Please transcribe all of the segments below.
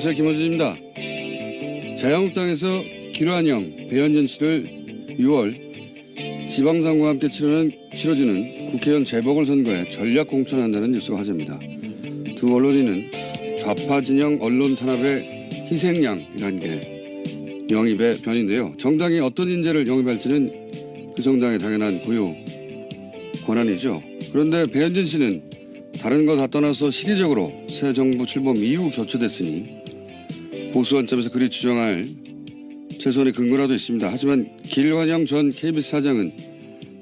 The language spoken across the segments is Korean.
안녕하세요. 김어준입니다. 자유한국당에서 김환영, 배현진 씨를 6월 지방선거와 함께 치러지는 국회의원 재보궐선거에 전략 공천한다는 뉴스가 화제입니다. 두 언론인은 좌파 진영 언론 탄압의 희생양이라는 게 영입의 변인데요. 정당이 어떤 인재를 영입할지는 그 정당의 당연한 고유 권한이죠. 그런데 배현진 씨는 다른 거 다 떠나서 시기적으로 새 정부 출범 이후 교체됐으니 보수 관점에서 그리 주장할 최소한의 근거라도 있습니다. 하지만 김환영 전 KBS 사장은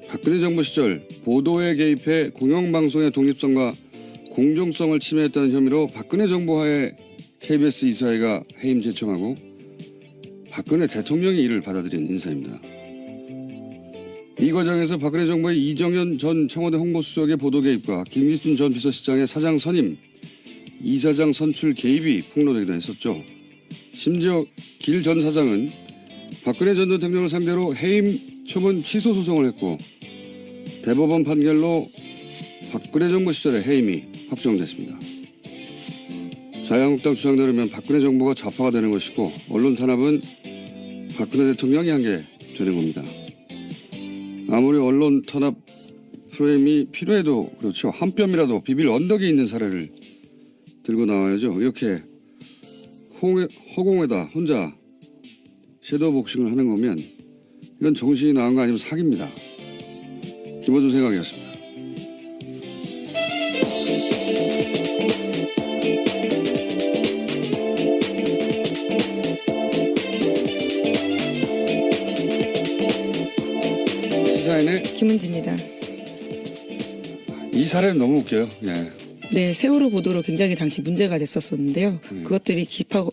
박근혜 정부 시절 보도에 개입해 공영방송의 독립성과 공정성을 침해했다는 혐의로 박근혜 정부 하에 KBS 이사회가 해임 제청하고 박근혜 대통령이 이를 받아들인 인사입니다. 이 과정에서 박근혜 정부의 이정현 전 청와대 홍보수석의 보도 개입과 김기춘 전 비서실장의 사장 선임, 이사장 선출 개입이 폭로되기도 했었죠. 심지어 길 전 사장은 박근혜 전 대통령을 상대로 해임 처분 취소 소송을 했고 대법원 판결로 박근혜 정부 시절에 해임이 확정됐습니다. 자유한국당 주장대로면 박근혜 정부가 좌파가 되는 것이고 언론 탄압은 박근혜 대통령이 한 게 되는 겁니다. 아무리 언론 탄압 프레임이 필요해도 그렇죠. 한 뼘이라도 비빌 언덕이 있는 사례를 들고 나와야죠. 이렇게 허공에다 혼자 섀도우 복싱을 하는 거면 이건 정신이 나간 거 아니면 사기입니다. 김어준 생각이었습니다. 시사인의 김은지입니다. 이 사례는 너무 웃겨요. 예. 네, 세월호 보도로 굉장히 당시 문제가 됐었었는데요. 그것들이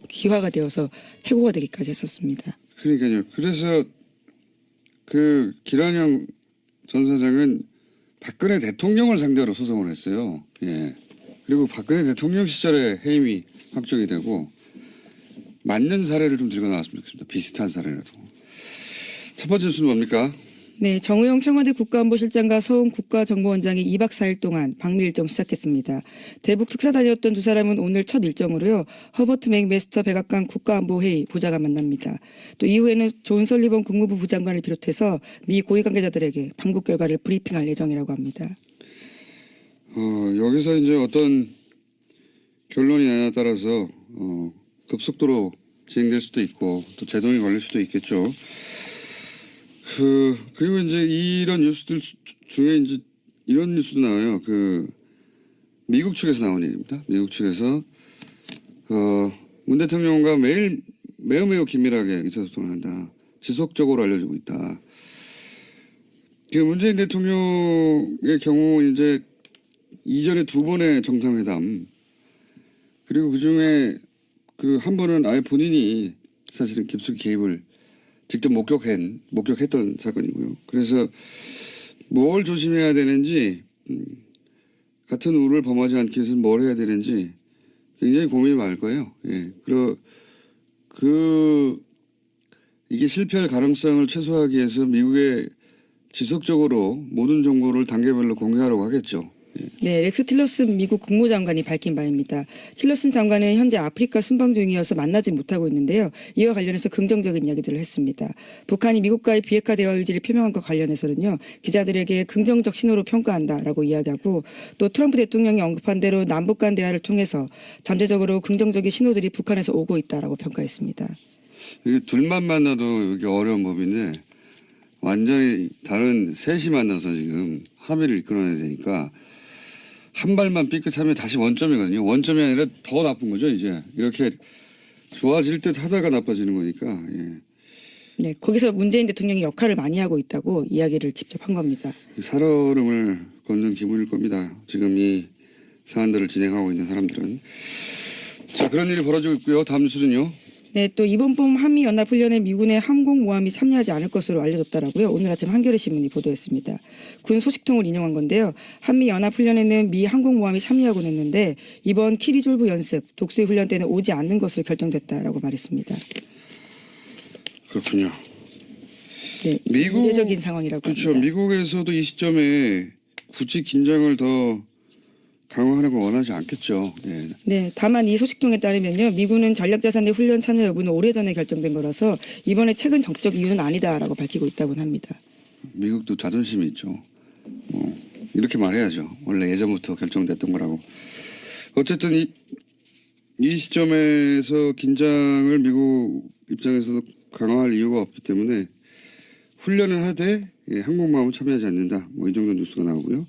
기화가 되어서 해고가 되기까지 했었습니다. 그러니까요. 그래서 그 김환영 전 사장은 박근혜 대통령을 상대로 소송을 했어요. 예. 그리고 박근혜 대통령 시절에 해임이 확정이 되고 맞는 사례를 좀 들고 나왔으면 좋겠습니다. 비슷한 사례라도. 첫 번째 뉴스는 뭡니까? 네, 정의용 청와대 국가안보실장과 서훈 국가정보원장이 2박 4일 동안 방미 일정 시작했습니다. 대북 특사 다녔던 두 사람은 오늘 첫 일정으로요. 허버트 맥메스터 백악관 국가안보회의 보좌관 만납니다. 또 이후에는 존 설리번 국무부 부장관을 비롯해서 미 고위 관계자들에게 방북 결과를 브리핑할 예정이라고 합니다. 여기서 이제 어떤 결론이 나냐에 따라서 급속도로 진행될 수도 있고 또 제동이 걸릴 수도 있겠죠. 그리고 이제 이런 뉴스들 중에 이제 이런 뉴스도 나와요. 미국 측에서 나온 얘기입니다. 미국 측에서, 문 대통령과 매우 긴밀하게 의사소통을 한다. 지속적으로 알려주고 있다. 문재인 대통령의 경우 이제 이전에 2번의 정상회담, 그리고 그 중에 한 번은 아예 본인이 사실은 깊숙이 개입을 직접 목격했던 사건이고요. 그래서 뭘 조심해야 되는지, 같은 우를 범하지 않기 위해서는 뭘 해야 되는지 굉장히 고민이 많을 거예요. 예. 이게 실패할 가능성을 최소화하기 위해서 미국에 지속적으로 모든 정보를 단계별로 공개하려고 하겠죠. 네, 렉스 틸러슨 미국 국무장관이 밝힌 바입니다. 틸러슨 장관은 현재 아프리카 순방 중이어서 만나지 못하고 있는데요. 이와 관련해서 긍정적인 이야기들을 했습니다. 북한이 미국과의 비핵화 대화 의지를 표명한 것과 관련해서는요. 기자들에게 긍정적 신호로 평가한다라고 이야기하고 또 트럼프 대통령이 언급한 대로 남북 간 대화를 통해서 잠재적으로 긍정적인 신호들이 북한에서 오고 있다라고 평가했습니다. 이게 둘만 만나도 이게 어려운 법인데 완전히 다른 셋이 만나서 지금 합의를 이끌어내야 되니까 한 발만 삐끗하면 다시 원점이거든요. 원점이 아니라 더 나쁜 거죠. 이제 이렇게 좋아질 듯 하다가 나빠지는 거니까. 예. 네, 거기서 문재인 대통령이 역할을 많이 하고 있다고 이야기를 직접 한 겁니다. 살얼음을 걷는 기분일 겁니다. 지금 이 사안들을 진행하고 있는 사람들은. 자, 그런 일이 벌어지고 있고요. 다음 뉴스는요. 네, 또 이번 봄 한미연합훈련에 미군의 항공모함이 참여하지 않을 것으로 알려졌다라고요. 오늘 아침 한겨레 신문이 보도했습니다. 군 소식통을 인용한 건데요. 한미연합훈련에는 미 항공모함이 참여하고는 했는데 이번 키리졸브 연습, 독수리 훈련 때는 오지 않는 것으로 결정됐다라고 말했습니다. 그렇군요. 네, 이례적인 상황이라고 그렇죠. 합니다. 미국에서도 이 시점에 굳이 긴장을 더 강화하는 걸 원하지 않겠죠. 예. 네, 다만 이 소식통에 따르면요, 미군은 전략자산의 훈련 참여 여부는 오래전에 결정된 거라서 이번에 최근 정적 이유는 아니다라고 밝히고 있다고는 합니다. 미국도 자존심이 있죠. 이렇게 말해야죠. 원래 예전부터 결정됐던 거라고. 어쨌든 이 시점에서 긴장을 미국 입장에서도 강화할 이유가 없기 때문에 훈련을 하되 항공모함은 참여하지 않는다. 뭐 이 정도 뉴스가 나오고요.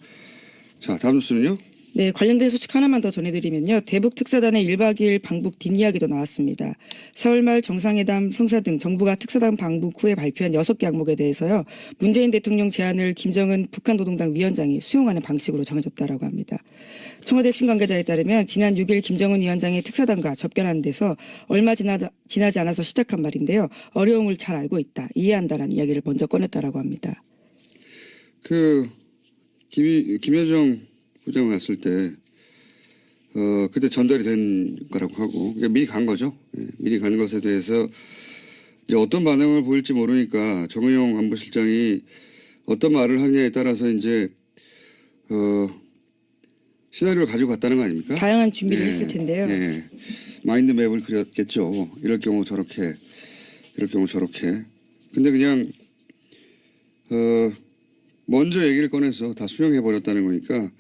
자, 다음 뉴스는요. 네, 관련된 소식 하나만 더 전해드리면요. 대북 특사단의 1박 2일 방북 뒷이야기도 나왔습니다. 4월 말 정상회담 성사 등 정부가 특사단 방북 후에 발표한 6개 항목에 대해서요. 문재인 대통령 제안을 김정은 북한 노동당 위원장이 수용하는 방식으로 정해졌다라고 합니다. 청와대 핵심 관계자에 따르면 지난 6일 김정은 위원장이 특사단과 접견하는 데서 얼마 지나지 않아서 시작한 말인데요. 어려움을 잘 알고 있다, 이해한다라는 이야기를 먼저 꺼냈다라고 합니다. 김여정 부장 왔을 때 그때 전달이 된 거라고 하고 그러니까 미리 간 거죠. 예, 미리 간 것에 대해서 이제 어떤 반응을 보일지 모르니까 정의용 안보실장이 어떤 말을 하느냐에 따라서 이제 시나리오를 가지고 갔다는 거 아닙니까? 다양한 준비를 했을 텐데요. 예. 마인드맵을 그렸겠죠. 이럴 경우 저렇게, 이럴 경우 저렇게. 근데 그냥 먼저 얘기를 꺼내서 다 수용해 버렸다는 거니까.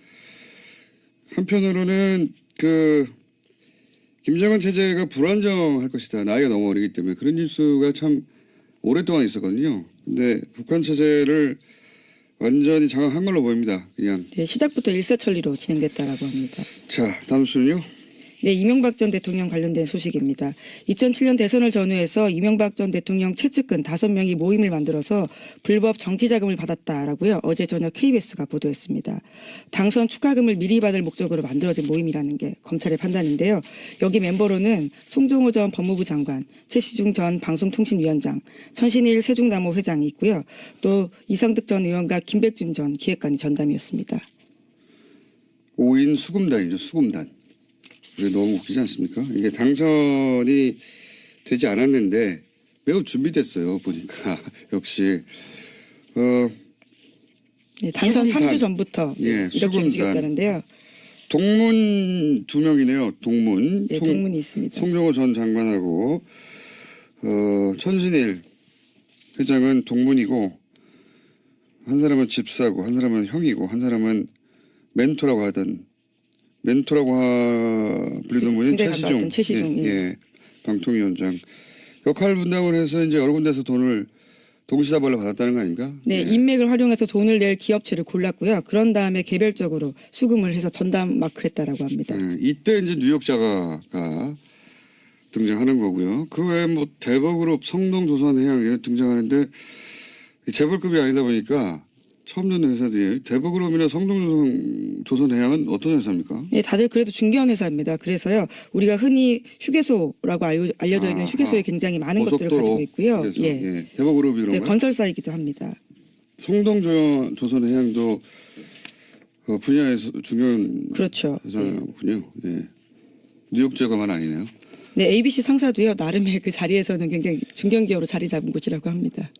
한편으로는 김정은 체제가 불안정할 것이다. 나이가 너무 어리기 때문에 그런 뉴스가 참 오랫동안 있었거든요. 근데 북한 체제를 완전히 장악한 걸로 보입니다. 그냥. 네, 시작부터 일사천리로 진행됐다라고 합니다. 자, 다음 뉴스는요. 네, 이명박 전 대통령 관련된 소식입니다. 2007년 대선을 전후해서 이명박 전 대통령 최측근 5명이 모임을 만들어서 불법 정치자금을 받았다라고요. 어제 저녁 KBS가 보도했습니다. 당선 축하금을 미리 받을 목적으로 만들어진 모임이라는 게 검찰의 판단인데요. 여기 멤버로는 송정호 전 법무부 장관, 최시중 전 방송통신위원장, 천신일 세종나무 회장이 있고요. 또 이상득 전 의원과 김백준 전 기획관이 전담이었습니다. 5인 수금단이죠. 수금단. 이게 너무 웃기지 않습니까? 이게 당선이 되지 않았는데 매우 준비됐어요. 보니까 역시 네, 당선 수금단. 3주 전부터 예, 이렇게 수금단. 움직였다는데요. 동문 2명이네요. 동문. 네, 동문이 있습니다. 송정호 전 장관하고 천신일 회장은 동문이고 한 사람은 집사고 한 사람은 형이고 한 사람은 멘토라고 불리던 분이 최시중. 예, 방통위원장. 역할 분담을 해서 이제 여러 군데서 돈을 동시다발로 받았다는 거 아닙니까? 네, 예. 인맥을 활용해서 돈을 낼 기업체를 골랐고요. 그런 다음에 개별적으로 수금을 해서 전담 마크했다라고 합니다. 예, 이때 이제 뉴욕 자가가 등장하는 거고요. 그 외에 뭐 대버그룹, 성동조선해양 이런 등장하는데 재벌급이 아니다 보니까 처음 듣는 회사들이 대버그룹이나 성동조선해양은 어떤 회사입니까? 네, 다들 그래도 중견 회사입니다. 그래서요, 우리가 흔히 휴게소라고 알려져 있는 휴게소에 굉장히 많은 것들을 가지고 있고요. 휴게소. 예. 대버그룹이 그런가요? 네, 건설사이기도 합니다. 성동조선해양도 분야에서 중요한 그렇죠. 회사군요. 예. 뉴욕 제거만 아니네요. 네, ABC 상사도요, 나름의 그 자리에서는 굉장히 중견기업으로 자리 잡은 곳이라고 합니다.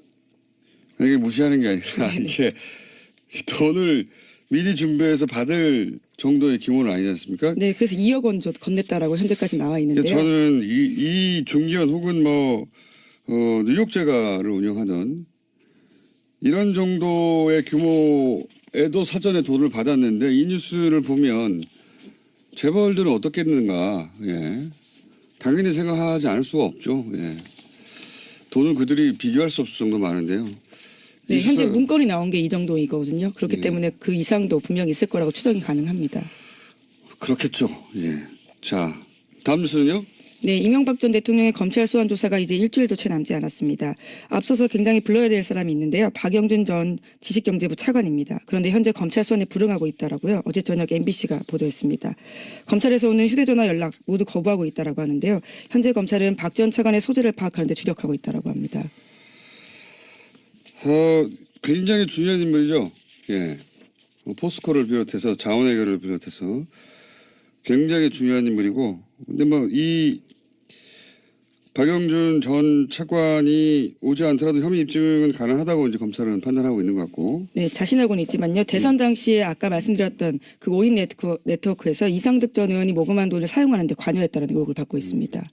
이게 무시하는 게 아니라 이게 돈을 미리 준비해서 받을 정도의 규모는 아니지 않습니까? 네, 그래서 2억 원 건넸다라고 현재까지 나와 있는데요. 저는 이 중기업 혹은 뉴욕 제가를 운영하던 이런 정도의 규모에도 사전에 돈을 받았는데 이 뉴스를 보면 재벌들은 어떻겠는가. 예. 당연히 생각하지 않을 수가 없죠. 예. 돈을 그들이 비교할 수 없을 정도 많은데요. 네, 현재 문건이 나온 게 이 정도이거든요. 그렇기 때문에 그 이상도 분명히 있을 거라고 추정이 가능합니다. 그렇겠죠. 예. 자, 다음 뉴스는요? 네, 이명박 전 대통령의 검찰 소환 조사가 이제 일주일도 채 남지 않았습니다. 앞서서 굉장히 불러야 될 사람이 있는데요. 박영준 전 지식경제부 차관입니다. 그런데 현재 검찰 소환에 불응하고 있다라고요. 어제 저녁 MBC가 보도했습니다. 검찰에서 오는 휴대전화 연락 모두 거부하고 있다라고 하는데요. 현재 검찰은 박 전 차관의 소재를 파악하는 데 주력하고 있다라고 합니다. 굉장히 중요한 인물이죠. 예. 포스코를 비롯해서 자원해결을 비롯해서 굉장히 중요한 인물이고, 근데 이 박영준 전 차관이 오지 않더라도 혐의 입증은 가능하다고 이제 검찰은 판단하고 있는 것 같고. 네, 자신하고는 있지만요. 대선 당시에 아까 말씀드렸던 그 5인 네트워크에서 이상득 전 의원이 모금한 돈을 사용하는 데 관여했다는 의혹을 받고 있습니다.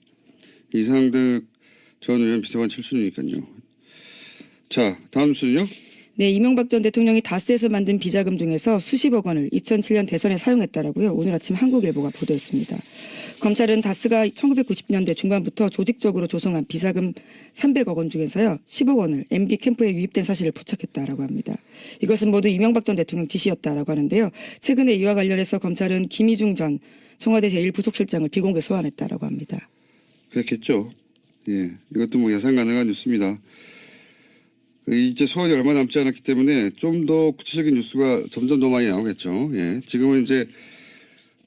이상득 전 의원 비서관 출신이니까요. 자, 다음 순요. 네, 이명박 전 대통령이 다스에서 만든 비자금 중에서 수십억 원을 2007년 대선에 사용했다라고요. 오늘 아침 한국일보가 보도했습니다. 검찰은 다스가 1990년대 중반부터 조직적으로 조성한 비자금 300억 원 중에서요. 10억 원을 MB 캠프에 유입된 사실을 포착했다라고 합니다. 이것은 모두 이명박 전 대통령 지시였다라고 하는데요. 최근에 이와 관련해서 검찰은 김희중 전 청와대 제1부속실장을 비공개 소환했다라고 합니다. 그렇겠죠. 예, 이것도 뭐 예상 가능한 뉴스입니다. 이제 소환이 얼마 남지 않았기 때문에 좀 더 구체적인 뉴스가 점점 더 많이 나오겠죠. 예, 지금은 이제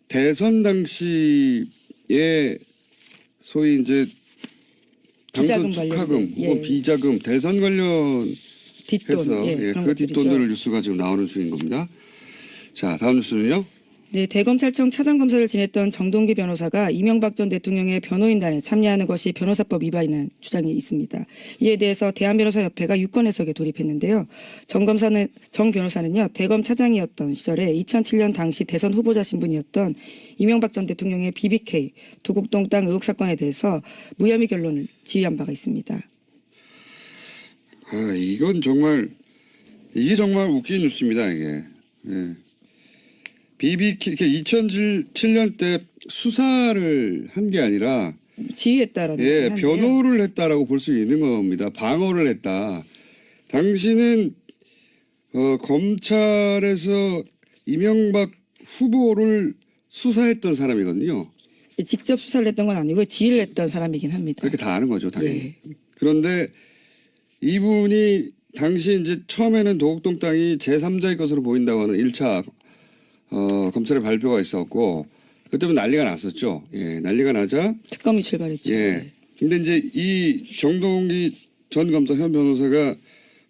대선 당시에 소위 이제 당선 축하금 혹은 비자금 대선 관련해서 뒷돈, 그 뒷돈들을 뉴스가 지금 나오는 중인 겁니다. 자, 다음 뉴스는요. 네, 대검찰청 차장검사를 지냈던 정동기 변호사가 이명박 전 대통령의 변호인단에 참여하는 것이 변호사법 위반이라는 주장이 있습니다. 이에 대해서 대한변호사협회가 유권 해석에 돌입했는데요. 정 변호사는요, 대검 차장이었던 시절에 2007년 당시 대선 후보자 신분이었던 이명박 전 대통령의 BBK 도곡동 땅 의혹 사건에 대해서 무혐의 결론을 지휘한 바가 있습니다. 아, 이게 정말 웃긴 뉴스입니다, 이게. 예. BBK 2007년 때 수사를 한 게 아니라 지휘했다라는 변호를 했다라고 볼 수 있는 겁니다. 방어를 했다. 당신은 검찰에서 이명박 후보를 수사했던 사람이거든요. 직접 수사를 했던 건 아니고 지휘를 했던 사람이긴 합니다. 그렇게 다 아는 거죠, 당연히. 그런데 이분이 당시 이제 처음에는 도곡동 땅이 제3자의 것으로 보인다고 하는 1차 검찰의 발표가 있었고 그때는 난리가 났었죠. 예, 난리가 나자 특검이 출발했죠. 예. 근데 이제 이 정동기 전 검사 현 변호사가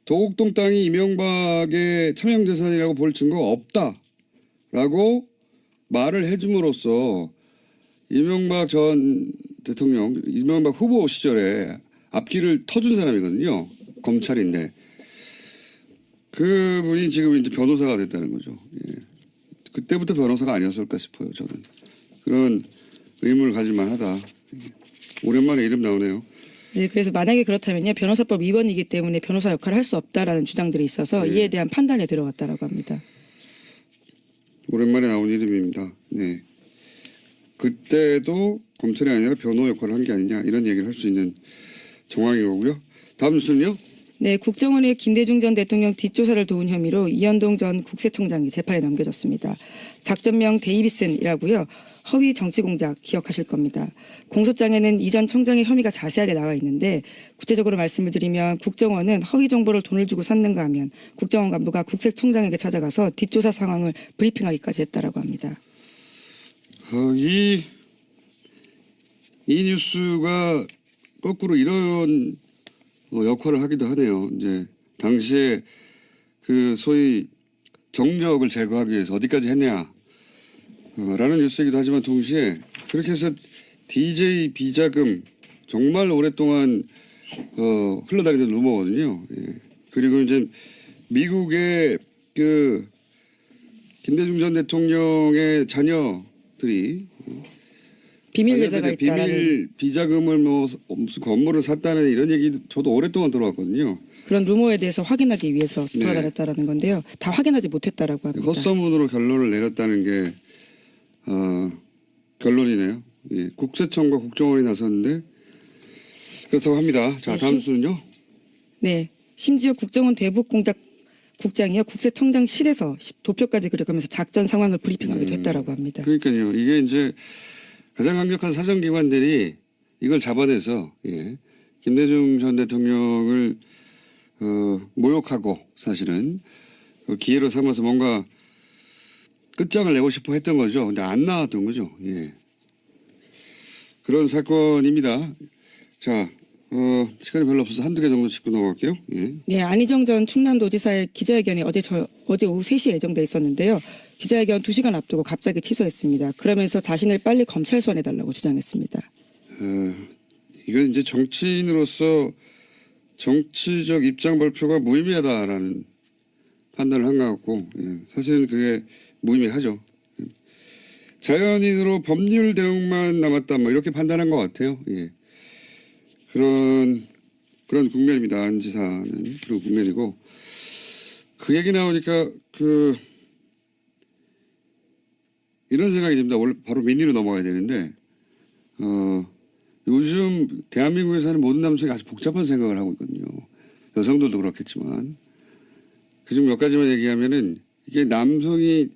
도곡동 땅이 이명박의 차명 재산이라고 볼 증거가 없다라고 말을 해줌으로써 이명박 전 대통령, 이명박 후보 시절에 앞길을 터준 사람이거든요. 검찰인데 그분이 지금 이제 변호사가 됐다는 거죠. 예. 그때부터 변호사가 아니었을까 싶어요. 저는 그런 의문을 가질만 하다. 오랜만에 이름 나오네요. 네, 그래서 만약에 그렇다면요. 변호사법 위반이기 때문에 변호사 역할을 할 수 없다라는 주장들이 있어서 이에 대한 판단에 들어갔다라고 합니다. 오랜만에 나온 이름입니다. 네. 그때도 검찰이 아니라 변호 역할을 한 게 아니냐 이런 얘기를 할 수 있는 정황인 거고요. 다음 뉴스는요. 네, 국정원의 김대중 전 대통령 뒷조사를 도운 혐의로 이현동 전 국세청장이 재판에 넘겨졌습니다. 작전명 데이비슨이라고요. 허위 정치 공작 기억하실 겁니다. 공소장에는 이전 청장의 혐의가 자세하게 나와 있는데 구체적으로 말씀을 드리면 국정원은 허위 정보를 돈을 주고 샀는가 하면 국정원 간부가 국세청장에게 찾아가서 뒷조사 상황을 브리핑하기까지 했다라고 합니다. 이 뉴스가 거꾸로 이런 역할을 하기도 하네요. 이제 당시에 그 소위 정적을 제거하기 위해서 어디까지 했냐 라는 뉴스이기도 하지만 동시에 그렇게 해서 DJ 비자금 정말 오랫동안 흘러다니던 루머거든요. 예. 그리고 이제 미국의 그 김대중 전 대통령의 자녀들이 비밀 계좌가 있다라는 비밀 비자금을 뭐 무슨 건물을 샀다는 이런 얘기 저도 오랫동안 들어왔거든요. 그런 루머에 대해서 확인하기 위해서 돌아다녔다라는 건데요. 다 확인하지 못했다라고 합니다. 헛소문으로 결론을 내렸다는 게 결론이네요. 예. 국세청과 국정원이 나섰는데 그렇다고 합니다. 자, 다음 뉴스는요. 네, 심지어 국정원 대북공작 국장이요 국세청장실에서 도표까지 그려가면서 작전 상황을 브리핑하기도 했다라고 합니다. 그러니까요. 이게 이제 가장 강력한 사정기관들이 이걸 잡아내서 김대중 전 대통령을 모욕하고 사실은 기회로 삼아서 뭔가 끝장을 내고 싶어 했던 거죠. 근데 안 나왔던 거죠. 예. 그런 사건입니다. 자, 시간이 별로 없어서 한두 개 정도 짚고 넘어갈게요. 예. 네, 안희정 전 충남도지사의 기자회견이 어제 오후 3시에 예정돼 있었는데요. 기자회견 2시간 앞두고 갑자기 취소했습니다. 그러면서 자신을 빨리 검찰 소환해달라고 주장했습니다. 이건 이제 정치인으로서 정치적 입장 발표가 무의미하다라는 판단을 한 것 같고, 예, 사실은 그게 무의미하죠. 자연인으로 법률 대응만 남았다, 뭐 이렇게 판단한 것 같아요. 예. 그런 국면입니다. 안 지사는 그런 국면이고, 그 얘기 나오니까 이런 생각이 듭니다. 원래 바로 민의로 넘어가야 되는데, 요즘 대한민국에 사는 모든 남성이 아주 복잡한 생각을 하고 있거든요. 여성들도 그렇겠지만. 그중 몇 가지만 얘기하면은 이게 남성이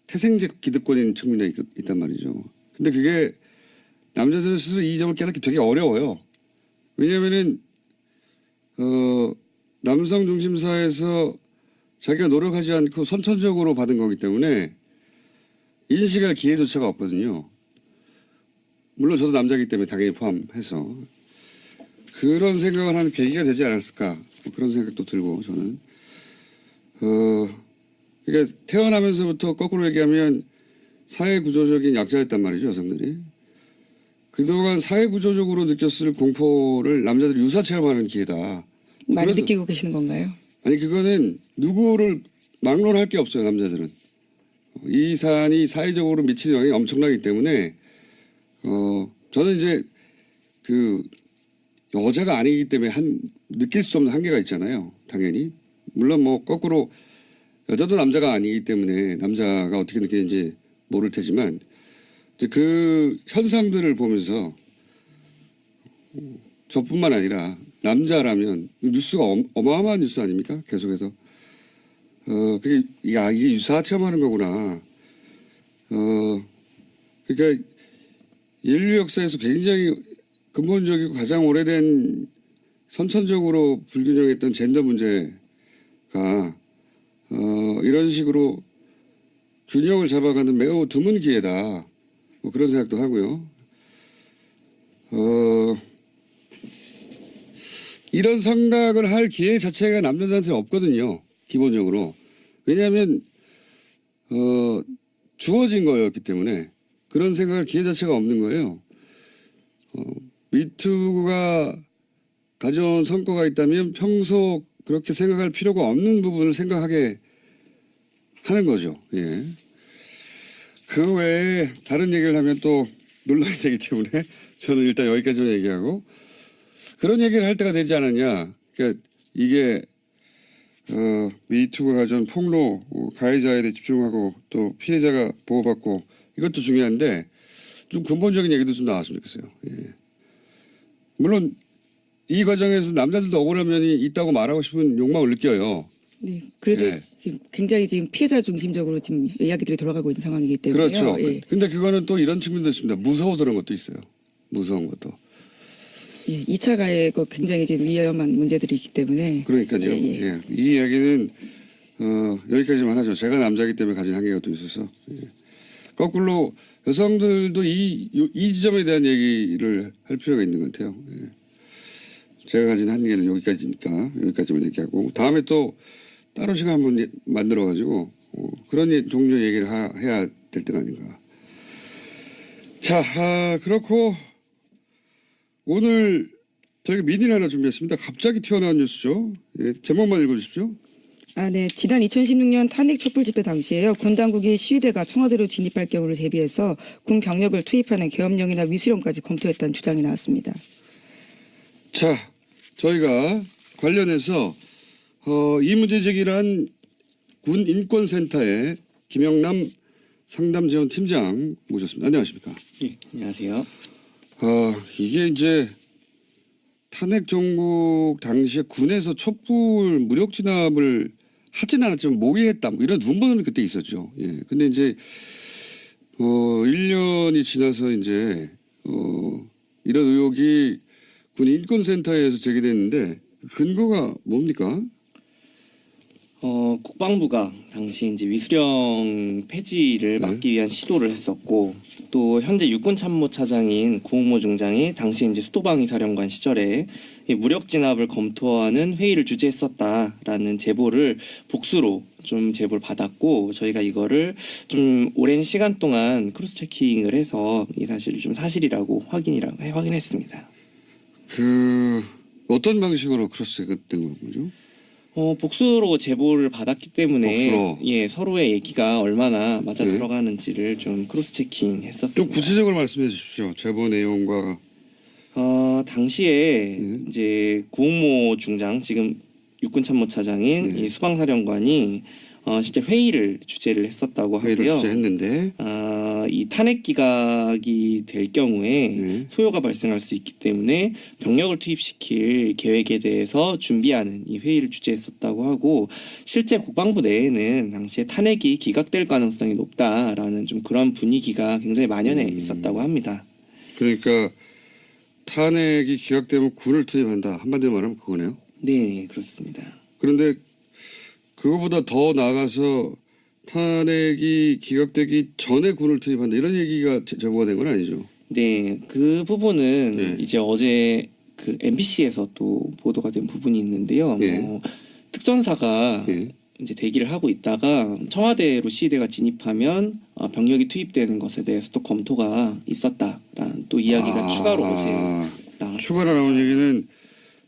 태생적 기득권인 측면이 있단 말이죠. 근데 그게 남자들은 스스로 이 점을 깨닫기 되게 어려워요. 왜냐면은, 남성 중심 사회에서 자기가 노력하지 않고 선천적으로 받은 거기 때문에 인식할 기회조차가 없거든요. 물론 저도 남자이기 때문에 당연히 포함해서 그런 생각을 하는 계기가 되지 않았을까, 뭐 그런 생각도 들고, 저는 그러니까 태어나면서부터 거꾸로 얘기하면 사회 구조적인 약자였단 말이죠. 여성들이 그동안 사회 구조적으로 느꼈을 공포를 남자들이 유사 체험하는 기회다. 많이 그래서, 느끼고 계시는 건가요? 아니 그거는 누구를 막론할 게 없어요. 남자들은 이 사안이 사회적으로 미치는 영향이 엄청나기 때문에 저는 이제 여자가 아니기 때문에 느낄 수 없는 한계가 있잖아요. 당연히. 물론 뭐 거꾸로 여자도 남자가 아니기 때문에 남자가 어떻게 느끼는지 모를 테지만 이제 그 현상들을 보면서 저뿐만 아니라 남자라면 뉴스가 어마어마한 뉴스 아닙니까? 계속해서. 그게 이게 유사 체험하는 거구나. 그러니까 인류 역사에서 굉장히 근본적이고 가장 오래된 선천적으로 불균형했던 젠더 문제가 이런 식으로 균형을 잡아가는 매우 드문 기회다. 뭐 그런 생각도 하고요. 이런 생각을 할 기회 자체가 남자들한테 없거든요. 기본적으로. 왜냐하면 주어진 거였기 때문에 그런 생각할 기회 자체가 없는 거예요. 미투가 가져온 성과가 있다면 평소 그렇게 생각할 필요가 없는 부분을 생각하게 하는 거죠. 예. 그 외에 다른 얘기를 하면 또 논란이 되기 때문에 저는 일단 여기까지만 얘기하고, 그런 얘기를 할 때가 되지 않았냐. 그러니까 이게 미투가 가져온 폭로, 가해자에 대해 집중하고 또 피해자가 보호받고 이것도 중요한데 좀 근본적인 얘기도 좀 나왔으면 좋겠어요. 예. 물론 이 과정에서 남자들도 억울한 면이 있다고 말하고 싶은 욕망을 느껴요. 네. 그래도 예. 굉장히 지금 피해자 중심적으로 지금 이야기들이 돌아가고 있는 상황이기 때문에요. 그렇죠. 예. 근데 그거는 또 이런 측면도 있습니다. 무서워서 그런 것도 있어요. 무서운 것도. 예. 2차 가해 굉장히 지금 위험한 문제들이 있기 때문에. 그러니까요. 예. 예. 이 이야기는 여기까지만 하죠. 제가 남자이기 때문에 가진 한계가 또 있어서. 예. 거꾸로 여성들도 이 지점에 대한 얘기를 할 필요가 있는 것 같아요. 예. 제가 가진 한계는 여기까지니까 여기까지만 얘기하고 다음에 또 따로 시간 한번 만들어가지고 그런 종류의 얘기를 해야 될 때가 아닌가. 자, 그렇고 오늘 저희가 미니를 하나 준비했습니다. 갑자기 튀어나온 뉴스죠. 예, 제목만 읽어주십시오. 네. 지난 2016년 탄핵 촛불 집회 당시에요. 군 당국이 시위대가 청와대로 진입할 경우를 대비해서 군 병력을 투입하는 계엄령이나 위수령까지 검토했다는 주장이 나왔습니다. 자, 저희가 관련해서 이 문제 제기를 한 군 인권센터의 김영남 상담지원팀장 모셨습니다. 안녕하십니까? 네, 안녕하세요. 이게 이제 탄핵 정국 당시에 군에서 촛불 무력 진압을 하진 않았지만 모의했다, 뭐 이런 눈보는 그때 있었죠. 예. 근데 이제 1년이 지나서 이제 이런 의혹이 군 인권센터에서 제기됐는데 근거가 뭡니까? 국방부가 당시 이제 위수령 폐지를 막기 위한 시도를 했었고, 또 현재 육군참모차장인 구홍모 중장이 당시 이제 수도방위 사령관 시절에 이 무력 진압을 검토하는 회의를 주재했었다라는 제보를 복수로 좀 제보를 받았고, 저희가 이거를 좀 오랜 시간 동안 크로스 체킹을 해서 이 사실을 좀 사실이라고 확인했습니다. 그 어떤 방식으로 크로스가 된 거죠? 복수로 제보를 받았기 때문에 복수로. 예, 서로의 얘기가 얼마나 맞아 네. 들어가는지를 좀 크로스 체킹 좀 했었습니다. 구체적으로 말씀해 주십시오. 제보 내용과. 당시에 네. 이제 구홍모 중장 지금 육군 참모차장인 네. 이 수방사령관이 실제 회의를 주재를 했었다고 회의를 하고요. 주재했는데 이 탄핵 기각이 될 경우에 네. 소요가 발생할 수 있기 때문에 병력을 투입시킬 계획에 대해서 준비하는 이 회의를 주재했었다고 하고 실제 국방부 내에는 당시에 탄핵이 기각될 가능성이 높다라는 좀 그런 분위기가 굉장히 만연해 있었다고 합니다. 그러니까 탄핵이 기각되면 군을 투입한다. 한마디로 말하면 그거네요. 네, 그렇습니다. 그런데 그거보다 더 나아가서 탄핵이 기각되기 전에 군을 투입한다. 이런 얘기가 제보가 된 건 아니죠. 네, 그 부분은 네. 이제 어제 그 MBC에서 또 보도가 된 부분이 있는데요. 예. 특전사가 예. 이제 대기를 하고 있다가 청와대로 시위대가 진입하면 병력이 투입되는 것에 대해서 또 검토가 있었다라는 또 이야기가 추가로 어제 나왔습니다. 추가로 나온 얘기는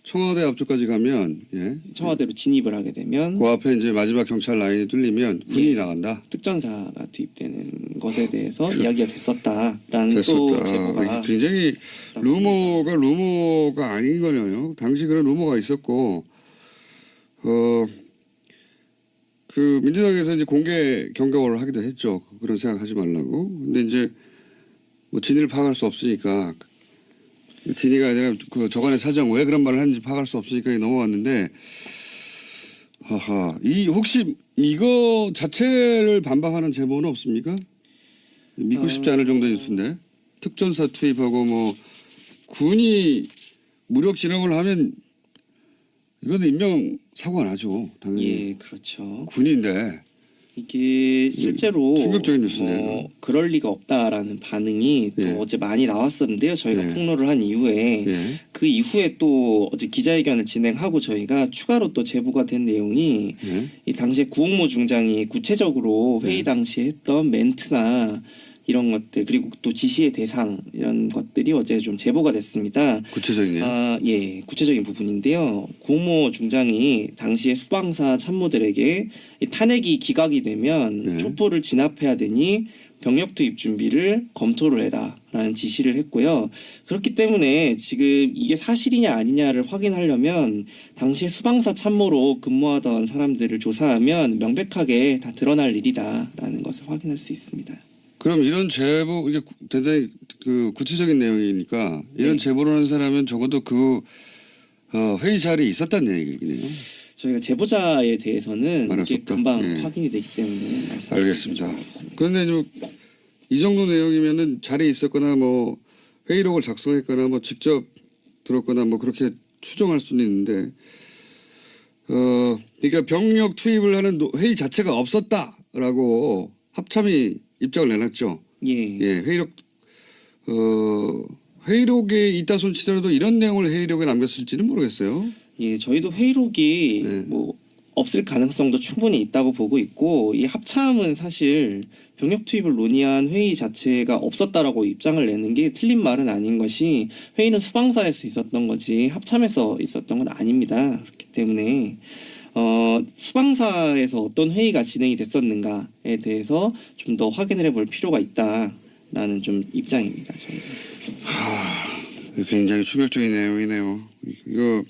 청와대 앞쪽까지 가면 예. 청와대로 진입을 하게 되면 그 앞에 이제 마지막 경찰 라인이 뚫리면 군이 예. 나간다. 특전사가 투입되는 것에 대해서 이야기가 됐었다라는 또 제보가 이게 굉장히 있었다고 루머가 아닌 거네요. 당시 그런 루머가 있었고 그 민주당에서 이제 공개 경고를 하기도 했죠. 그런 생각하지 말라고. 근데 이제 뭐 진위를 파악할 수 없으니까 진위가 아니라 그 저간의 사정 왜 그런 말을 하는지 파악할 수 없으니까 넘어갔는데 이 혹시 이거 자체를 반박하는 제보는 없습니까? 믿고 싶지 않을 정도의 뉴스인데 특전사 투입하고 뭐 군이 무력 진압을 하면 이거는 인명 사고가 나죠. 당연히 예, 그렇죠. 군인데 이게 실제로 충격적인 뉴스네요. 그럴 리가 없다라는 반응이 또 예. 어제 많이 나왔었는데요. 저희가 예. 폭로를 한 이후에 예. 그 이후에 또 어제 기자회견을 진행하고 저희가 추가로 또 제보가 된 내용이 예. 이 당시에 구홍모 중장이 구체적으로 회의 예. 당시에 했던 멘트나 이런 것들 그리고 또 지시의 대상 이런 것들이 어제 좀 제보가 됐습니다. 구체적이네요. 예, 구체적인 부분인데요. 구홍모 중장이 당시에 수방사 참모들에게 이 탄핵이 기각이 되면 네. 촛불을 진압해야 되니 병력 투입 준비를 검토를 해라라는 지시를 했고요. 그렇기 때문에 지금 이게 사실이냐 아니냐를 확인하려면 당시에 수방사 참모로 근무하던 사람들을 조사하면 명백하게 다 드러날 일이다라는 것을 확인할 수 있습니다. 그럼 이런 제보 이게 대단히 그 구체적인 내용이니까 이런 네. 제보를 하는 사람은 적어도 그 회의 자리에 있었다는 얘기네요. 저희가 제보자에 대해서는 말할 수 이게 없다. 금방 예. 확인이 되기 때문에 알겠습니다. 그런데 이 정도 내용이면은 자리에 있었거나 뭐 회의록을 작성했거나 뭐 직접 들었거나 뭐 그렇게 추정할 수는 있는데 그러니까 병력 투입을 하는 회의 자체가 없었다라고 합참이 입장을 내놨죠. 예. 예, 회의록에 있다 손치더라도 이런 내용을 회의록에 남겼을지는 모르겠어요. 예, 저희도 회의록이 네. 뭐 없을 가능성도 충분히 있다고 보고 있고 이 합참은 사실 병력 투입을 논의한 회의 자체가 없었다라고 입장을 내는 게 틀린 말은 아닌 것이 회의는 수방사에서 있었던 거지 합참에서 있었던 건 아닙니다. 그렇기 때문에 수방사에서 어떤 회의가 진행이 됐었는가에 대해서 좀 더 확인을 해볼 필요가 있다라는 좀 입장입니다. 저희는. 굉장히 충격적인 내용이네요. 이거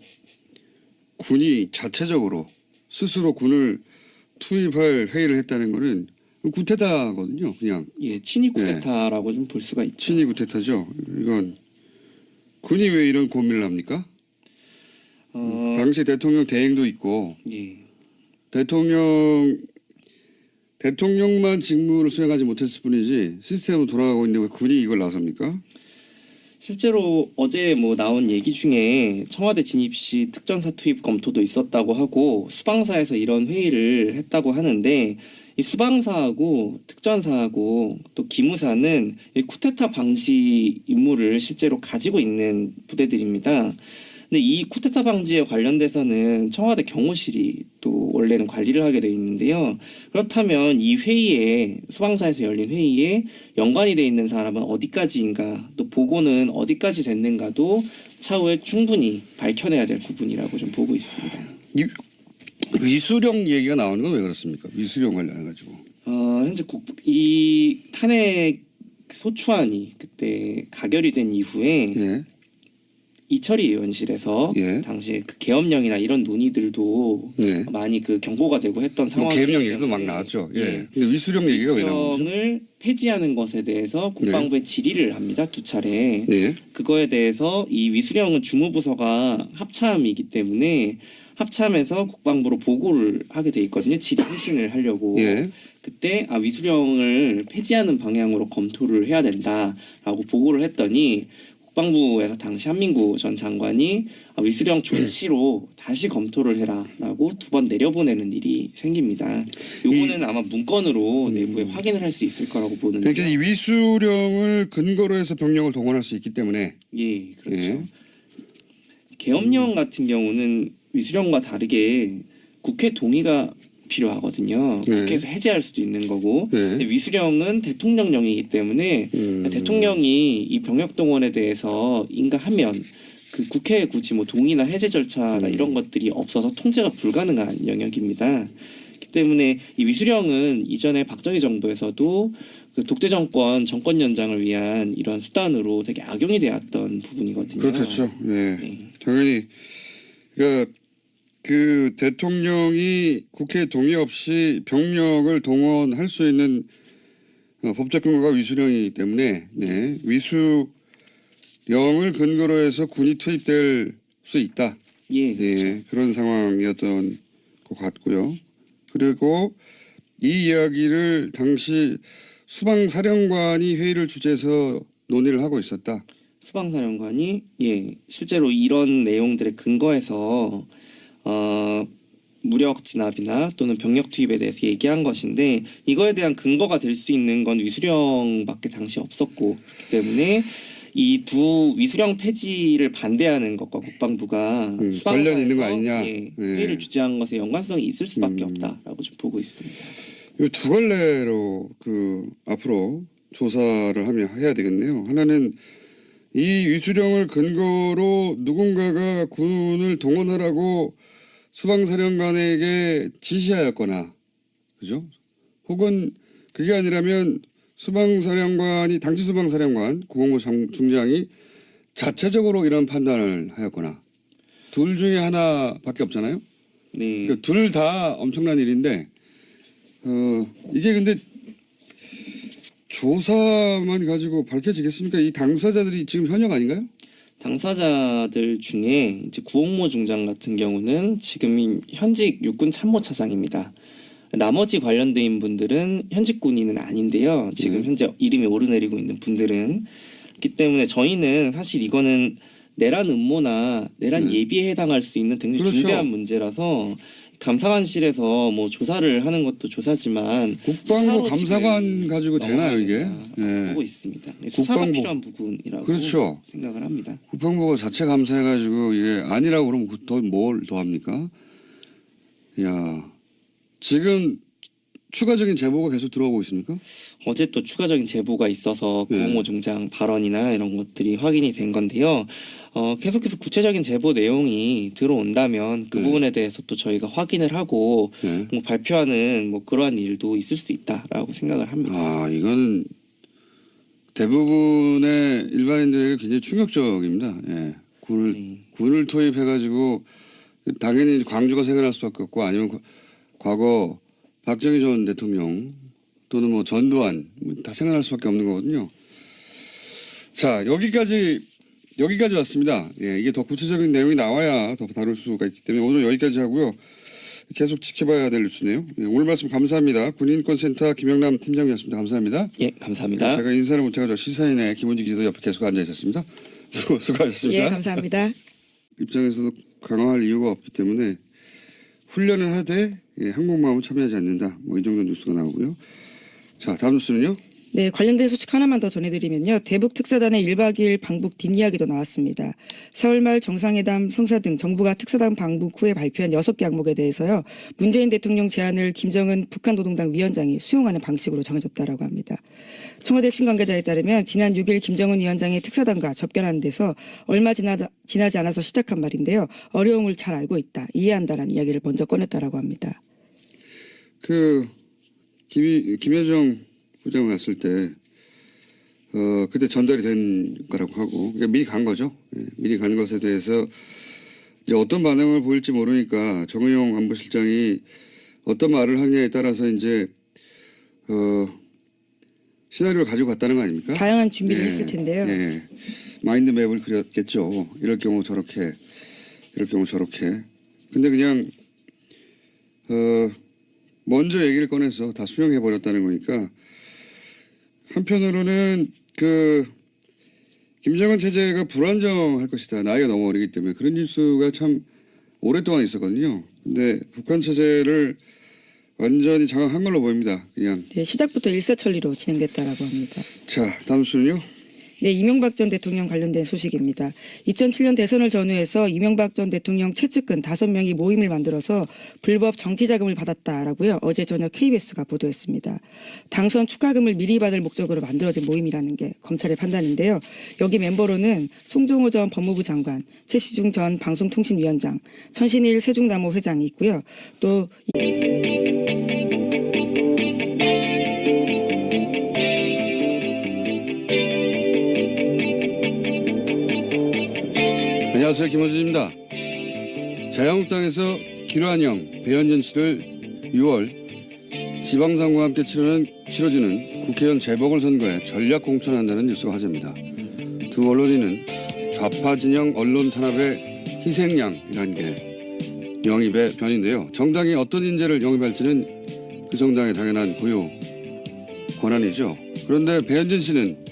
군이 자체적으로 스스로 군을 투입할 회의를 했다는 거는 구테타거든요. 그냥 예, 친위 쿠데타라고 좀 볼 수가 있죠. 친위 구테타죠. 이건 군이 왜 이런 고민을 합니까? 당시 대통령 대행도 있고 예. 대통령만 직무를 수행하지 못했을 뿐이지 시스템으로 돌아가고 있는데 왜 군이 이걸 나섭니까? 실제로 어제 뭐 나온 얘기 중에 청와대 진입 시 특전사 투입 검토도 있었다고 하고 수방사에서 이런 회의를 했다고 하는데 이 수방사하고 특전사하고 또 기무사는 이 쿠데타 방지 임무를 실제로 가지고 있는 부대들입니다. 근데 이 쿠데타 방지에 관련돼서는 청와대 경호실이 또 원래는 관리를 하게 돼 있는데요. 그렇다면 이 회의에 수방사에서 열린 회의에 연관이 돼 있는 사람은 어디까지인가, 또 보고는 어디까지 됐는가도 차후에 충분히 밝혀내야 될 부분이라고 좀 보고 있습니다. 이 위수령 얘기가 나오는 건 왜 그렇습니까? 위수령 관련해 가지고. 현재 이 탄핵 소추안이 그때 가결이 된 이후에 예. 이철희 의원실에서 예. 당시에 그 계엄령이나 이런 논의들도 예. 많이 그 경고가 되고 했던 뭐 상황이 계엄령 얘기도 막 나왔죠. 예. 근데 위수령 얘기가 왜 나오죠? 위수령을 폐지하는 것에 대해서 국방부에 질의를 합니다. 2차례. 예. 그거에 대해서 이 위수령은 주무부서가 합참이기 때문에 합참에서 국방부로 보고를 하게 돼 있거든요. 질의 회신을 하려고. 예. 그때 위수령을 폐지하는 방향으로 검토를 해야 된다라고 보고를 했더니 국방부에서 당시 한민구 전 장관이 위수령 조치로 다시 검토를 해라라고 2번 내려보내는 일이 생깁니다. 요거는 아마 문건으로 내부에 확인을 할 수 있을 거라고 보는데. 그러니까 이 위수령을 근거로 해서 병력을 동원할 수 있기 때문에. 예, 그렇죠. 예. 계엄령 같은 경우는 위수령과 다르게 국회 동의가 필요하거든요. 네. 국회에서 해제할 수도 있는 거고. 네. 근데 위수령은 대통령령이기 때문에 대통령이 이 병력 동원에 대해서 인가하면 그 국회에 굳이 뭐 동의나 해제 절차나 이런 것들이 없어서 통제가 불가능한 영역입니다. 그렇기 때문에 이 위수령은 이전에 박정희 정부에서도 그 독재 정권 정권 연장을 위한 이런 수단으로 되게 악용이 되었던 부분이거든요. 그렇겠죠. 예. 네. 당연히 그러니까 그 대통령이 국회 동의 없이 병력을 동원할 수 있는 법적 근거가 위수령이기 때문에 네. 위수령을 근거로 해서 군이 투입될 수 있다. 예, 그렇죠. 예, 그런 상황이었던 것 같고요. 그리고 이 이야기를 당시 수방사령관이 회의를 주재해서 논의를 하고 있었다. 수방사령관이 실제로 이런 내용들에 근거해서 무력 진압이나 또는 병력 투입에 대해서 얘기한 것인데 이거에 대한 근거가 될 수 있는 건 위수령밖에 당시 없었고 그렇기 때문에 이 두 위수령 폐지를 반대하는 것과 국방부가 관련 있는 거 수방사에서 아니냐. 회의를 주재한 것에 연관성이 있을 수밖에 없다라고 좀 보고 있습니다. 이 두 갈래로 그 앞으로 조사를 해야 되겠네요. 하나는 이 위수령을 근거로 누군가가 군을 동원하라고 수방사령관에게 지시하였거나, 그죠? 혹은 그게 아니라면 수방사령관이 당시 수방사령관 구홍모 중장이 자체적으로 이런 판단을 하였거나 둘 중에 하나밖에 없잖아요. 네. 그러니까 둘 다 엄청난 일인데 이게 근데 조사만 가지고 밝혀지겠습니까? 이 당사자들이 지금 현역 아닌가요? 당사자들 중에 이제 구홍모 중장 같은 경우는 지금 현직 육군 참모차장입니다. 나머지 관련된 분들은 현직 군인은 아닌데요. 지금 현재 이름이 오르내리고 있는 분들은 그렇기 때문에 저희는 사실 이거는 내란 음모나 내란 예비에 해당할 수 있는 굉장히 그렇죠. 중대한 문제라서 감사관실에서 뭐 조사를 하는 것도 조사지만 국방부 수사로 감사관 지금 가지고 되나요 이게? 넘어가야 보고 있습니다. 수사가 국방부. 필요한 부분이라고 그렇죠. 생각을 합니다. 국방부가 자체 감사해가지고 이게 아니라고 그러면 뭘 더 합니까? 야 지금 추가적인 제보가 계속 들어오고 있습니까? 어제 또 추가적인 제보가 있어서 네. 구홍모 중장 발언이나 이런 것들이 확인이 된 건데요. 계속해서 구체적인 제보 내용이 들어온다면 그 네. 부분에 대해서 또 저희가 확인을 하고 네. 뭐 발표하는 뭐 그러한 일도 있을 수 있다라고 생각을 합니다. 아 이건 대부분의 일반인들에게 굉장히 충격적입니다. 예. 군을 투입해가지고 당연히 광주가 생각날 수밖에 없고 아니면 과거 박정희 전 대통령 또는 뭐 전두환 다 생각날 수밖에 없는 거거든요. 자 여기까지 왔습니다. 예, 이게 더 구체적인 내용이 나와야 더 다룰 수가 있기 때문에 오늘 여기까지 하고요. 계속 지켜봐야 될 뉴스네요. 예, 오늘 말씀 감사합니다. 군인권센터 김영남 팀장이었습니다. 감사합니다. 예, 감사합니다. 제가 인사를 못해가지고 시사인의 김원지 기자 옆에 계속 앉아 있었습니다. 수고하셨습니다. 예, 감사합니다. 입장에서도 강화할 이유가 없기 때문에 훈련을 하되 항공모함은 참여하지 않는다. 뭐 이 정도 뉴스가 나오고요. 자 다음 뉴스는요. 네, 관련된 소식 하나만 더 전해드리면요. 대북 특사단의 1박 2일 방북 뒷이야기도 나왔습니다. 4월 말 정상회담, 성사 등 정부가 특사단 방북 후에 발표한 6개 항목에 대해서요. 문재인 대통령 제안을 김정은 북한 노동당 위원장이 수용하는 방식으로 정해졌다라고 합니다. 청와대 핵심 관계자에 따르면 지난 6일 김정은 위원장이 특사단과 접견하는 데서 얼마 지나지 않아서 시작한 말인데요. 어려움을 잘 알고 있다, 이해한다라는 이야기를 먼저 꺼냈다라고 합니다. 김여정 부장을 갔을 때, 그때 전달이 된 거라고 하고, 그러니까 미리 간 거죠. 예, 미리 간 것에 대해서 이제 어떤 반응을 보일지 모르니까 정의용 안보실장이 어떤 말을 하느냐에 따라서 이제, 시나리오를 가지고 갔다는 거 아닙니까? 다양한 준비를 했을 텐데요. 예. 마인드맵을 그렸겠죠. 이럴 경우 저렇게, 이럴 경우 저렇게. 근데 그냥, 먼저 얘기를 꺼내서 다 수용해버렸다는 거니까, 한편으로는 김정은 체제가 불안정할 것이다. 나이가 너무 어리기 때문에 그런 뉴스가 참 오랫동안 있었거든요. 근데 북한 체제를 완전히 장악한 걸로 보입니다. 그냥. 네, 시작부터 일사천리로 진행됐다라고 합니다. 자, 다음 수는요. 네, 이명박 전 대통령 관련된 소식입니다. 2007년 대선을 전후해서 이명박 전 대통령 최측근 5명이 모임을 만들어서 불법 정치자금을 받았다라고요. 어제 저녁 KBS가 보도했습니다. 당선 축하금을 미리 받을 목적으로 만들어진 모임이라는 게 검찰의 판단인데요. 여기 멤버로는 송정호 전 법무부 장관, 최시중 전 방송통신위원장, 천신일 세종나무 회장이 있고요. 또 안녕하세요. 김호준입니다. 자유한국당에서 김환영, 배현진 씨를 6월 지방선거와 함께 치러지는 국회의원 재보궐선거에 전략 공천한다는 뉴스가 화제입니다. 두 언론인은 좌파 진영 언론 탄압의 희생양이라는 게 영입의 변인데요. 정당이 어떤 인재를 영입할지는 그 정당의 당연한 고유 권한이죠. 그런데 배현진 씨는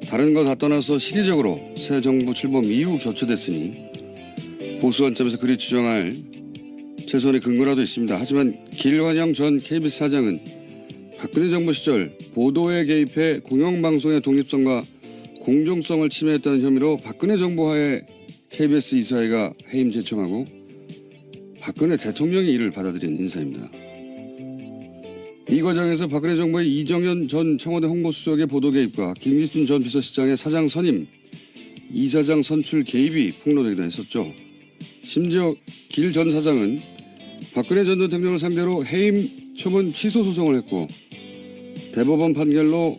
다른 거 다 떠나서 시기적으로 새 정부 출범 이후 교체됐으니 보수 관점에서 그리 주장할 최소한의 근거라도 있습니다. 하지만 길환영 전 KBS 사장은 박근혜 정부 시절 보도에 개입해 공영방송의 독립성과 공정성을 침해했다는 혐의로 박근혜 정부 하에 KBS 이사회가 해임 제청하고 박근혜 대통령이 이를 받아들인 인사입니다. 이 과정에서 박근혜 정부의 이정현 전 청와대 홍보수석의 보도 개입과 김기춘 전 비서실장의 사장 선임, 이사장 선출 개입이 폭로되기도 했었죠. 심지어 길 전 사장은 박근혜 전 대통령을 상대로 해임 처분 취소 소송을 했고 대법원 판결로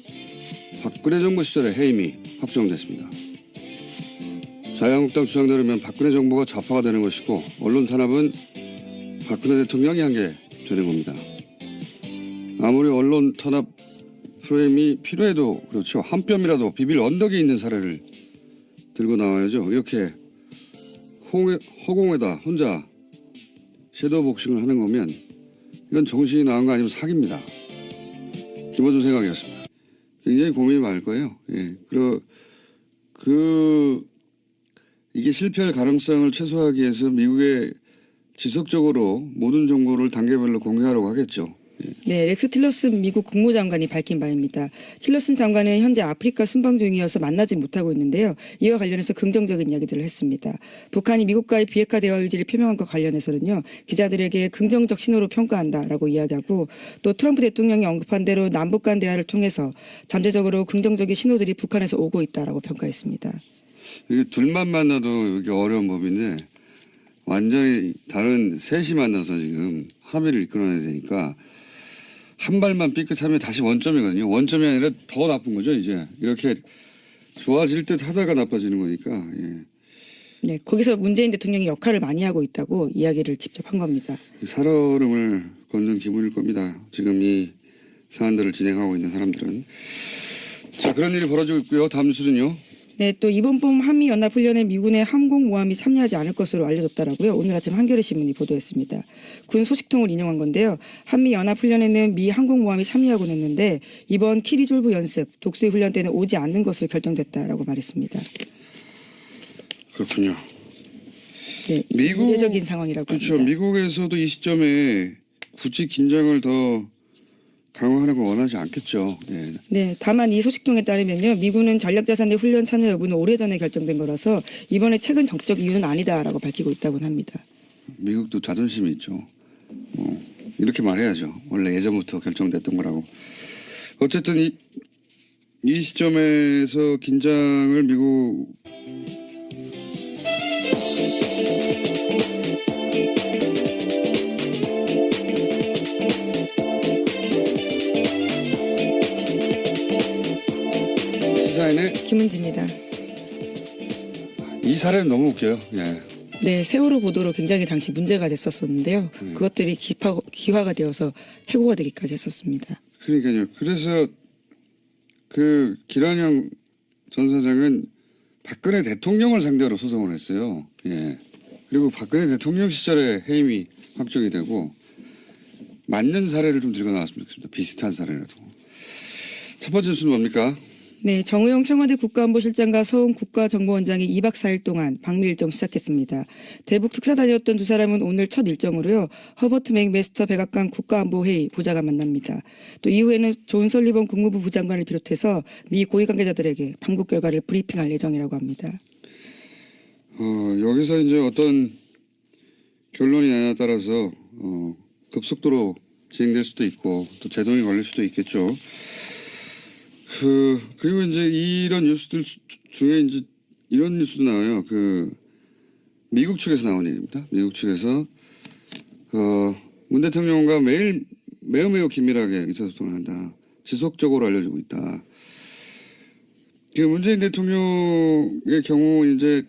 박근혜 정부 시절에 해임이 확정됐습니다. 자유한국당 주장대로면 박근혜 정부가 좌파가 되는 것이고 언론 탄압은 박근혜 대통령이 한 게 되는 겁니다. 아무리 언론 탄압 프레임이 필요해도 그렇죠. 한 뼘이라도 비빌 언덕에 있는 사례를 들고 나와야죠. 이렇게 허공에다 혼자 섀도우 복싱을 하는 거면 이건 정신이 나간 거 아니면 사기입니다. 김어준 생각이었습니다. 굉장히 고민이 많을 거예요. 예. 이게 실패할 가능성을 최소화하기 위해서 미국에 지속적으로 모든 정보를 단계별로 공개하려고 하겠죠. 네, 렉스 틸러슨 미국 국무장관이 밝힌 바입니다. 틸러슨 장관은 현재 아프리카 순방 중이어서 만나지 못하고 있는데요. 이와 관련해서 긍정적인 이야기들을 했습니다. 북한이 미국과의 비핵화 대화 의지를 표명한 것 관련해서는요. 기자들에게 긍정적 신호로 평가한다라고 이야기하고 또 트럼프 대통령이 언급한 대로 남북 간 대화를 통해서 잠재적으로 긍정적인 신호들이 북한에서 오고 있다라고 평가했습니다. 이게 둘만 만나도 이게 어려운 법인데 완전히 다른 셋이 만나서 지금 합의를 이끌어내야 되니까 한 발만 삐끗하면 다시 원점이거든요. 원점이 아니라 더 나쁜 거죠. 이제 이렇게 좋아질 듯 하다가 나빠지는 거니까. 예. 네, 거기서 문재인 대통령이 역할을 많이 하고 있다고 이야기를 직접 한 겁니다. 살얼음을 걷는 기분일 겁니다. 지금 이 사안들을 진행하고 있는 사람들은. 자, 그런 일이 벌어지고 있고요. 다음 뉴스는요. 네, 또 이번 봄 한미연합훈련에 미군의 항공모함이 참여하지 않을 것으로 알려졌다라고요. 오늘 아침 한겨레신문이 보도했습니다. 군 소식통을 인용한 건데요. 한미연합훈련에는 미 항공모함이 참여하곤 했는데 이번 키리졸브 연습, 독수리 훈련 때는 오지 않는 것으로 결정됐다라고 말했습니다. 그렇군요. 네, 이례적인 상황이라고 그렇죠. 합니다. 미국에서도 이 시점에 굳이 긴장을 더 강화하는 걸 원하지 않겠죠. 예. 네, 다만 이 소식통에 따르면요, 미군은 전략자산의 훈련 참여 여부는 오래전에 결정된 거라서 이번에 최근 정적 이유는 아니다라고 밝히고 있다고는 합니다. 미국도 자존심이 있죠. 이렇게 말해야죠. 원래 예전부터 결정됐던 거라고. 어쨌든 이 시점에서 긴장을 미국 시사인의 김은지입니다. 이 사례는 너무 웃겨요. 예. 네, 세월호 보도로 굉장히 당시 문제가 됐었었는데요. 그것들이 기화가 되어서 해고가 되기까지 했었습니다. 그러니까요. 그래서 그 기란영 전 사장은 박근혜 대통령을 상대로 소송을 했어요. 예. 그리고 박근혜 대통령 시절에 해임이 확정이 되고 맞는 사례를 좀 들고 나왔으면 좋겠습니다. 비슷한 사례라도. 첫 번째 뉴스는 뭡니까? 네, 정우영 청와대 국가안보실장과 서훈 국가정보원장이 2박 4일 동안 방미 일정 시작했습니다. 대북 특사 다녔던 두 사람은 오늘 첫 일정으로요. 허버트 맥메스터 백악관 국가안보회의 보좌관 만납니다. 또 이후에는 존 설리번 국무부 부장관을 비롯해서 미 고위 관계자들에게 방북 결과를 브리핑할 예정이라고 합니다. 여기서 이제 어떤 결론이 나냐에 따라서 급속도로 진행될 수도 있고 또 제동이 걸릴 수도 있겠죠. 그리고 이제 이런 뉴스들 중에 이제 이런 뉴스도 나와요. 미국 측에서 나온 얘기입니다. 미국 측에서 문 대통령과 매우 긴밀하게 의사소통을 한다. 지속적으로 알려주고 있다. 문재인 대통령의 경우 이제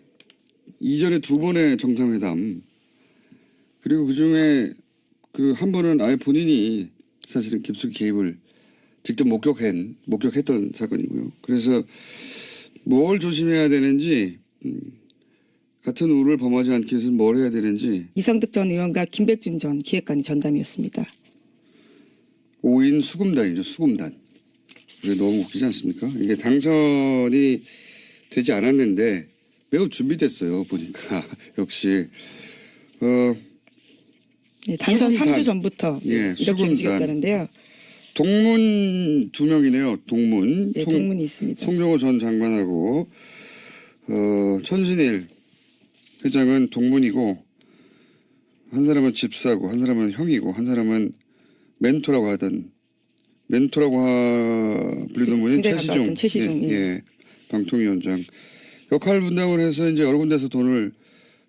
이전에 2번의 정상회담 그리고 그 중에 한 번은 아예 본인이 사실은 깊숙이 개입을 직접 목격했던 사건이고요. 그래서 뭘 조심해야 되는지 같은 우를 범하지 않기 위해서는 뭘 해야 되는지 이상득 전 의원과 김백준 전 기획관이 전담이었습니다. 5인 수금단이죠. 수금단. 이게 너무 웃기지 않습니까? 이게 당선이 되지 않았는데 매우 준비됐어요. 보니까 역시 네, 당선 수금단. 3주 전부터 예, 이렇게 수금단. 움직였다는데요. 동문 2명이네요. 동문. 네, 동문이 있습니다. 송정호 전 장관하고 천신일 회장은 동문이고 한 사람은 집사고 한 사람은 형이고 한 사람은 멘토라고 불리던 분이 최시중. 예, 방통위원장 역할 분담을 해서 이제 여러 군데서 돈을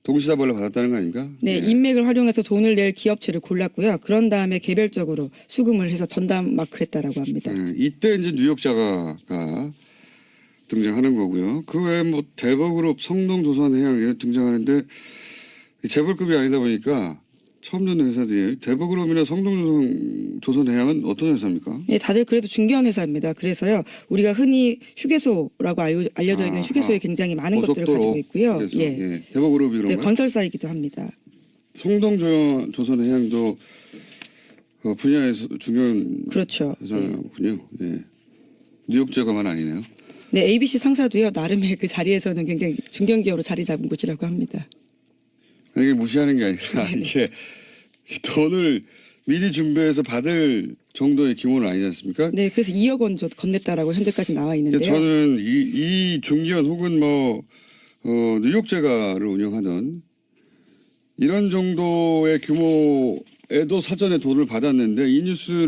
동시다발로 받았다는 거 아닙니까? 네, 예. 인맥을 활용해서 돈을 낼 기업체를 골랐고요. 그런 다음에 개별적으로 수금을 해서 전담 마크했다라고 합니다. 이때 이제 뉴욕자가가 등장하는 거고요. 그 외에 뭐 대버그룹, 성동조선해양 이런 등장하는데 재벌급이 아니다 보니까 처음 듣는 회사들이 대버그룹이나 성동조선해양은 어떤 회사입니까? 네, 다들 그래도 중견 회사입니다. 그래서요, 우리가 흔히 휴게소라고 알려져 있는 휴게소에 굉장히 많은 것들을 가지고 있고요. 예. 예. 대버그룹이 그런가요? 네, 건설사이기도 합니다. 성동조선해양도 분야에서 중요한 그렇죠. 회사군요. 예. 뉴욕자가만 아니네요. 네, ABC 상사도요, 나름의 그 자리에서는 굉장히 중견기업으로 자리 잡은 곳이라고 합니다. 이게 무시하는 게 아니라 이게 돈을 미리 준비해서 받을 정도의 규모는 아니지 않습니까? 네, 그래서 2억 원 건넸다라고 현재까지 나와 있는데요. 저는 이 중견 혹은 뉴욕제가를 운영하던 이런 정도의 규모에도 사전에 돈을 받았는데 이 뉴스를